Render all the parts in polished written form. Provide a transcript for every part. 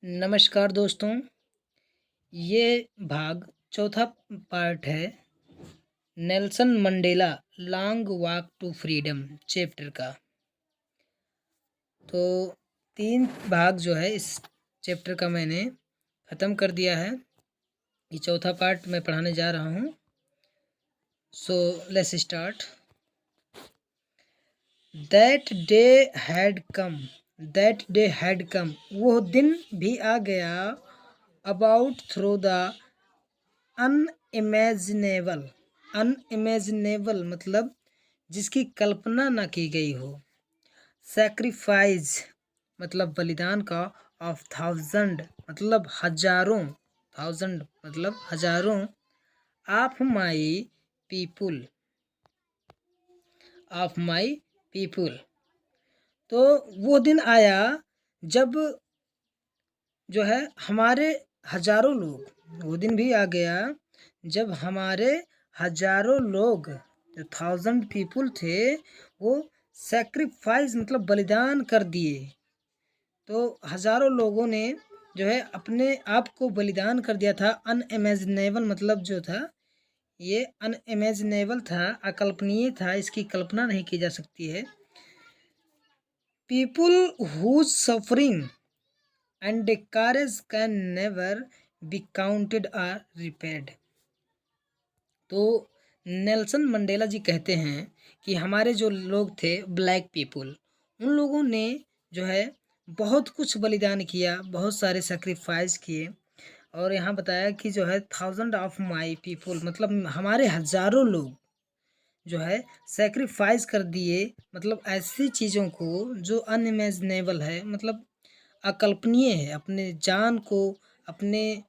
नमस्कार दोस्तों, ये भाग चौथा पार्ट है Nelson Mandela long walk to freedom chapter का। तो 3 भाग जो है इस चैप्टर का मैंने ख़त्म कर दिया है। ये चौथा पार्ट मैं पढ़ाने जा रहा हूँ। So let's start. That day had come, वो दिन भी आ गया। About through the unimaginable, unimaginable मतलब जिसकी कल्पना ना की गई हो। सैक्रिफाइस मतलब बलिदान का। ऑफ थाउजेंड मतलब हजारों, थाउजेंड मतलब हजारों। Of my people, of my people. तो वो दिन आया जब जो है हमारे हजारों लोग, वो दिन भी आ गया जब हमारे हजारों लोग, जो 1000 पीपुल थे, वो सेक्रीफाइस मतलब बलिदान कर दिए। तो हजारों लोगों ने जो है अपने आप को बलिदान कर दिया था। अनइमेजिनेबल मतलब जो था, ये अनइमेजिनेबल था, अकल्पनीय था, इसकी कल्पना नहीं की जा सकती है। People whose suffering and courage can never be counted or repaid. तो नेल्सन मंडेला जी कहते हैं कि हमारे जो लोग थे ब्लैक पीपुल, उन लोगों ने जो है बहुत कुछ बलिदान किया, बहुत सारे सेक्रीफाइस किए। और यहाँ बताया कि जो है 1000 ऑफ माई पीपुल मतलब हमारे हजारों लोग जो है सेक्रीफाइस कर दिए, मतलब ऐसी चीज़ों को जो अनइमेजिनेबल है, मतलब अकल्पनीय है। अपने जान को, अपने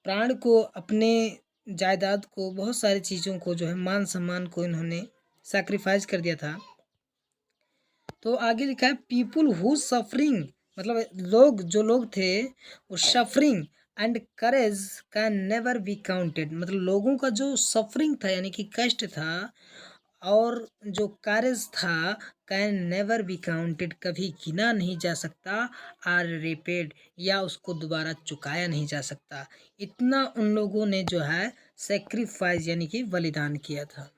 प्राण को, अपने जायदाद को, बहुत सारी चीज़ों को जो है, मान सम्मान को इन्होंने सैक्रिफाइस कर दिया था। तो आगे लिखा है पीपुल हु सफरिंग मतलब लोग, जो लोग थे वो suffering and courage can never be counted मतलब लोगों का जो सफरिंग था यानी कि कष्ट था, और जो करेज था कैन नेवर बी काउंटेड कभी गिना नहीं जा सकता, आर रिपेड या उसको दोबारा चुकाया नहीं जा सकता। इतना उन लोगों ने जो है सेक्रीफाइस यानी कि बलिदान किया था।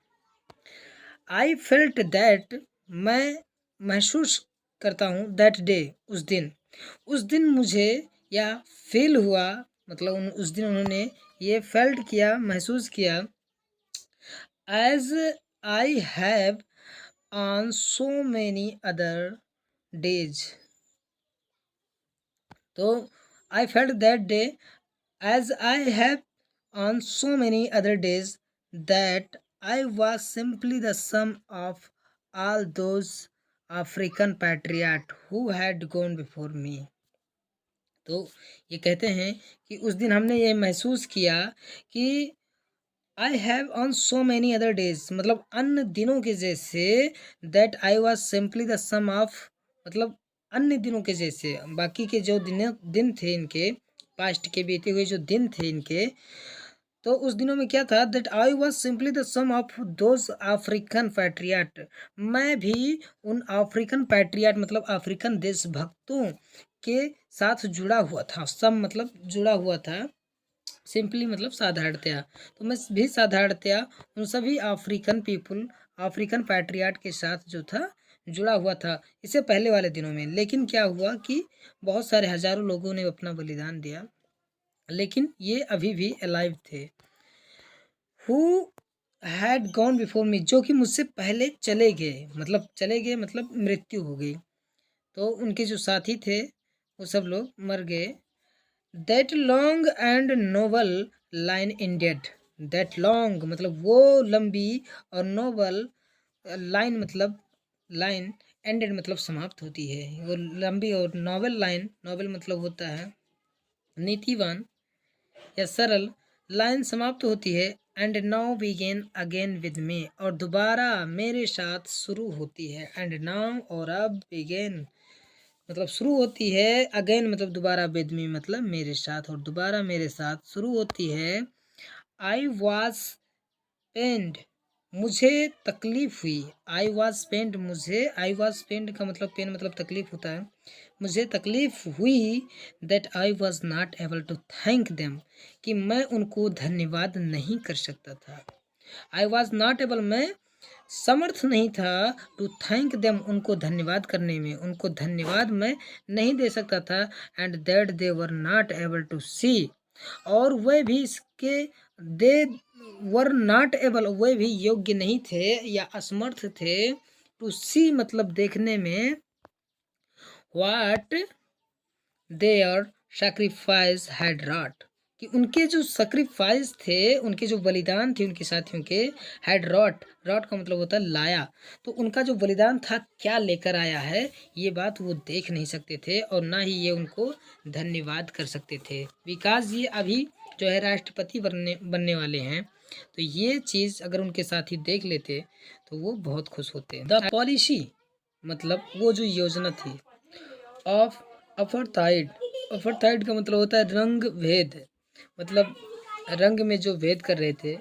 आई फेल्ट दैट, मैं महसूस करता हूँ, दैट डे उस दिन मुझे या फील हुआ मतलब उस दिन उन्होंने ये फेल्ट किया, महसूस किया। As I have on so many other days. तो I felt that day as I have on so many other days that I was simply the sum of all those African patriots who had gone before me। तो ये कहते हैं कि उस दिन हमने ये महसूस किया कि I have on so many other days मतलब अन्य दिनों के जैसे, that I was simply the sum of मतलब अन्य दिनों के जैसे, बाकी के जो दिन थे इनके, पास्ट के बीते हुए जो दिन थे इनके, तो उस दिनों में क्या था, that I was simply the sum of those African patriots, मैं भी उन अफ्रीकन पैट्रियाट मतलब अफ्रीकन देशभक्तों के साथ जुड़ा हुआ था। सम मतलब जुड़ा हुआ था, सिंपली मतलब साधारणतया। तो मैं भी साधारणतया उन सभी अफ्रीकन पीपुल, अफ्रीकन पैट्रियाट के साथ जो था जुड़ा हुआ था इससे पहले वाले दिनों में। लेकिन क्या हुआ कि बहुत सारे हजारों लोगों ने अपना बलिदान दिया, लेकिन ये अभी भी अलाइव थे। Who had gone before me, जो कि मुझसे पहले चले गए, मतलब चले गए मतलब मृत्यु हो गई। तो उनके जो साथी थे वो सब लोग मर गए। That long and noble line ended, that long मतलब वो लंबी, और नोबल लाइन मतलब लाइन, एंडेड मतलब समाप्त होती है। वो लंबी और नोबल लाइन, नोबल मतलब होता है नीतिवान या सरल, लाइन समाप्त होती है। And now begin again with me, और दोबारा मेरे साथ शुरू होती है। एंड नाउ और अब, बिगेन मतलब शुरू होती है, अगेन मतलब दोबारा, विद मी मतलब मेरे साथ, और दोबारा मेरे साथ शुरू होती है। आई वॉज पेन्ड, मुझे तकलीफ हुई। आई वॉज पेंड, मुझे आई वॉज पेंड का मतलब पेन मतलब तकलीफ होता है। मुझे तकलीफ हुई that I was not able to thank them, कि मैं उनको धन्यवाद नहीं कर सकता था। आई वॉज नॉट एबल, मैं समर्थ नहीं था, टू थैंक देम, उनको धन्यवाद करने में, उनको धन्यवाद मैं नहीं दे सकता था। And that they were not able to see, और वे भी इसके, दे वर नॉट एबल, वे भी योग्य नहीं थे या असमर्थ थे, टू सी मतलब देखने में, what their sacrifice had wrought, कि उनके जो सैक्रिफाइस थे, उनके जो बलिदान थे उनके साथियों के, हैड रॉट, रॉट का मतलब होता है लाया, तो उनका जो बलिदान था क्या लेकर आया है, ये बात वो देख नहीं सकते थे और ना ही ये उनको धन्यवाद कर सकते थे, बिकॉज ये अभी जो है राष्ट्रपति बनने वाले हैं। तो ये चीज़ अगर उनके साथी देख लेते तो वो बहुत खुश होते। द पॉलिसी मतलब वो जो योजना थी ऑफ अपार्थाइड, अपार्थाइड का मतलब होता है रंग भेद, मतलब रंग में जो भेद कर रहे थे।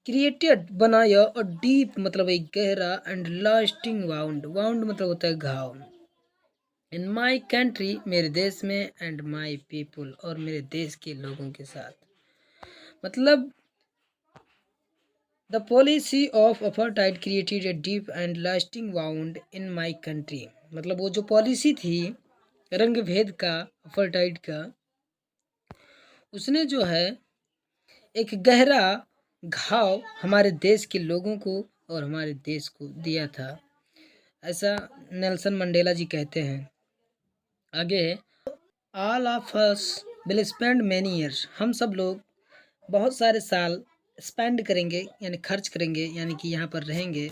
क्रिएटेड बनाया, और डीप मतलब एक गहरा, एंड लास्टिंग वाउंड, वाउंड मतलब होता है घाव, इन माई कंट्री मेरे देश में, एंड माई पीपुल और मेरे देश के लोगों के साथ। मतलब the policy of apartheid created a deep and lasting wound in my country, मतलब वो जो पॉलिसी थी रंग भेद का, अपार्थाइड का, उसने जो है एक गहरा घाव हमारे देश के लोगों को और हमारे देश को दिया था, ऐसा नेल्सन मंडेला जी कहते हैं। आगे, all of us will spend many years, हम सब लोग बहुत सारे साल स्पेंड करेंगे यानी खर्च करेंगे, यानी कि यहाँ पर रहेंगे।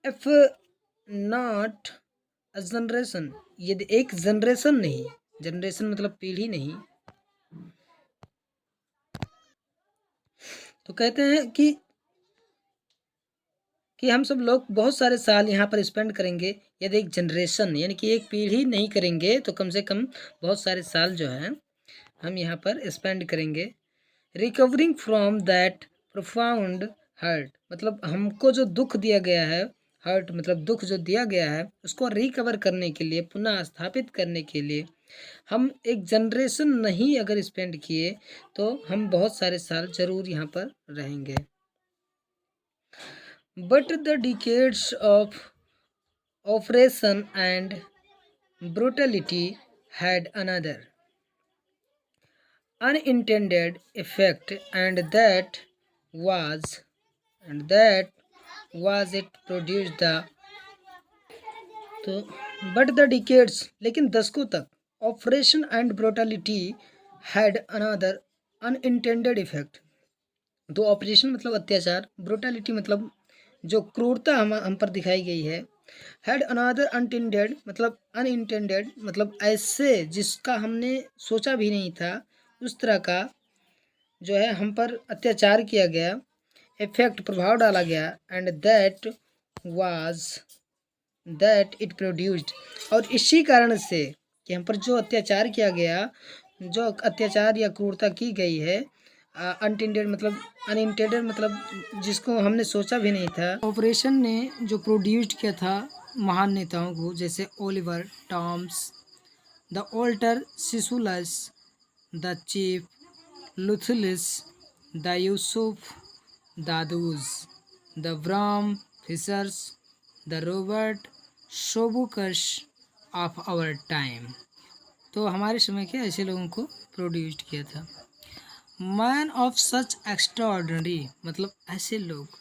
इफ नॉट अ जनरेशन, यदि एक जनरेशन नहीं, जनरेशन मतलब पीढ़ी नहीं, तो कहते हैं कि हम सब लोग बहुत सारे साल यहाँ पर स्पेंड करेंगे, यदि एक जनरेशन यानी कि एक पीढ़ी नहीं करेंगे तो कम से कम बहुत सारे साल जो है हम यहाँ पर स्पेंड करेंगे। Recovering from that profound hurt, मतलब हमको जो दुख दिया गया है, हर्ट मतलब दुख जो दिया गया है, उसको रिकवर करने के लिए, पुनः स्थापित करने के लिए हम एक जनरेशन नहीं अगर स्पेंड किए तो हम बहुत सारे साल जरूर यहाँ पर रहेंगे। But the decades of oppression and brutality had another unintended effect, was and that was it produced the, तो बट द डिकेड्स, लेकिन दशकों तक, oppression and brutality had another unintended effect, तो ऑपरेशन मतलब अत्याचार, ब्रोटलिटी मतलब जो क्रूरता हम पर दिखाई गई है, हैड अनदर अनटेंडेड मतलब अनइंटेंडेड मतलब ऐसे जिसका हमने सोचा भी नहीं था, उस तरह का जो है हम पर अत्याचार किया गया, इफेक्ट प्रभाव डाला गया, एंड दैट इट प्रोड्यूस्ड, और इसी कारण से कि हम पर जो अत्याचार किया गया, जो अत्याचार या क्रूरता की गई है, अनटेंडेड मतलब अनइंटेंडेड मतलब जिसको हमने सोचा भी नहीं था, ऑपरेशन ने जो प्रोड्यूस्ड किया था महान नेताओं को, जैसे Oliver Tambos, the Walter Sisulus, the chief Luthulis, the Yusuf Dadoos, the Bram Fischers, the Robert Sobukwes of our time, तो हमारे समय के ऐसे लोगों को प्रोड्यूस्ड किया था। मैन ऑफ सच एक्स्ट्राऑर्डिनरी मतलब ऐसे लोग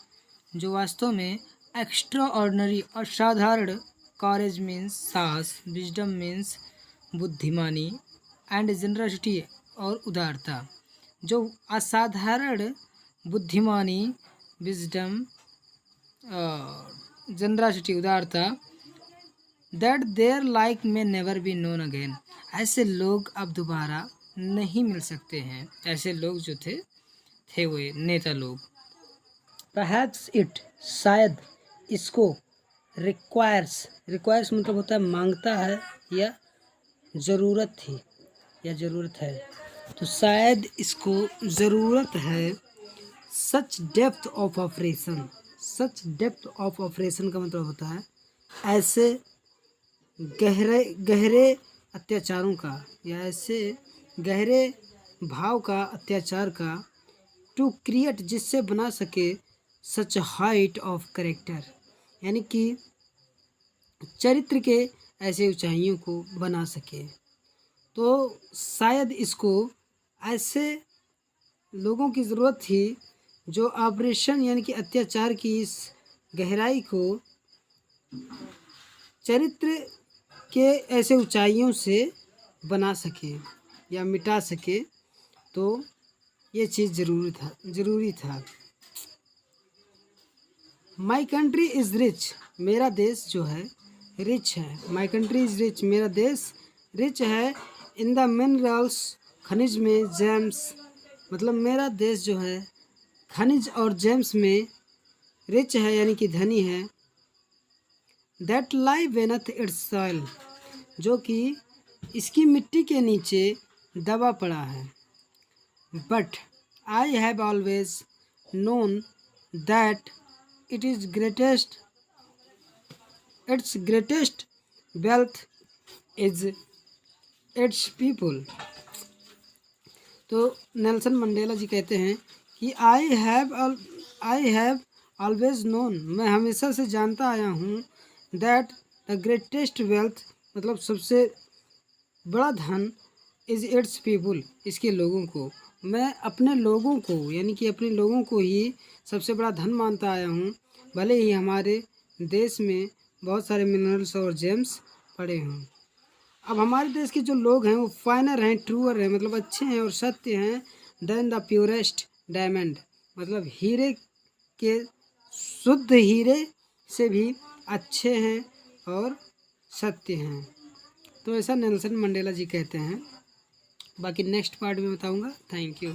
जो वास्तव में एक्स्ट्रा ऑर्डिनरी असाधारण, कॉरेज मीन्स साहस, विजडम मीन्स बुद्धिमानी, एंड जनरसिटी और उदारता, जो असाधारण बुद्धिमानी, विजडम, जनरसिटी उदारता, दैट देयर लाइक में नेवर बी नोन अगेन, ऐसे लोग अब दोबारा नहीं मिल सकते हैं, ऐसे लोग जो थे वो नेता लोग। परहैप्स इट शायद इसको, रिक्वायर्स मतलब होता है मांगता है या ज़रूरत थी या ज़रूरत है, तो शायद इसको ज़रूरत है such depth of oppression, such depth of oppression का मतलब होता है ऐसे गहरे गहरे अत्याचारों का, या ऐसे गहरे भाव का, अत्याचार का, टू क्रिएट, जिससे बना सके सच हाइट ऑफ करेक्टर, यानी कि चरित्र के ऐसे ऊंचाइयों को बना सके। तो शायद इसको ऐसे लोगों की ज़रूरत थी जो ऑपरेशन यानी कि अत्याचार की इस गहराई को चरित्र के ऐसे ऊंचाइयों से बना सके या मिटा सके। तो ये चीज़ ज़रूरी था। माई कंट्री इज़ रिच, मेरा देश जो है रिच है। माई कंट्री इज़ रिच, मेरा देश रिच है। इन द मिनरल्स, खनिज में, जेम्स, मतलब मेरा देश जो है खनिज और जेम्स में रिच है, यानी कि धनी है। दैट लाई बेनथ इट्स सॉइल, जो कि इसकी मिट्टी के नीचे दबा पड़ा है। But I have always known that it is greatest, it's greatest wealth is it's people. तो नेल्सन मंडेला जी कहते हैं कि आई हैव ऑलवेज नोन, मैं हमेशा से जानता आया हूँ, दैट द ग्रेटेस्ट वेल्थ, मतलब सबसे बड़ा धन, इज़ इट्स पीपल, इसके लोगों को। मैं अपने लोगों को, यानी कि अपने लोगों को ही सबसे बड़ा धन मानता आया हूँ, भले ही हमारे देश में बहुत सारे मिनरल्स और जेम्स पड़े हों। अब हमारे देश के जो लोग हैं वो फाइनर हैं, ट्रूअर हैं, मतलब अच्छे हैं और सत्य हैं, देन द प्योरेस्ट डायमंड, मतलब हीरे के, शुद्ध हीरे से भी अच्छे हैं और सत्य हैं। तो ऐसा नेल्सन मंडेला जी कहते हैं। बाकी नेक्स्ट पार्ट में बताऊंगा। Thank you.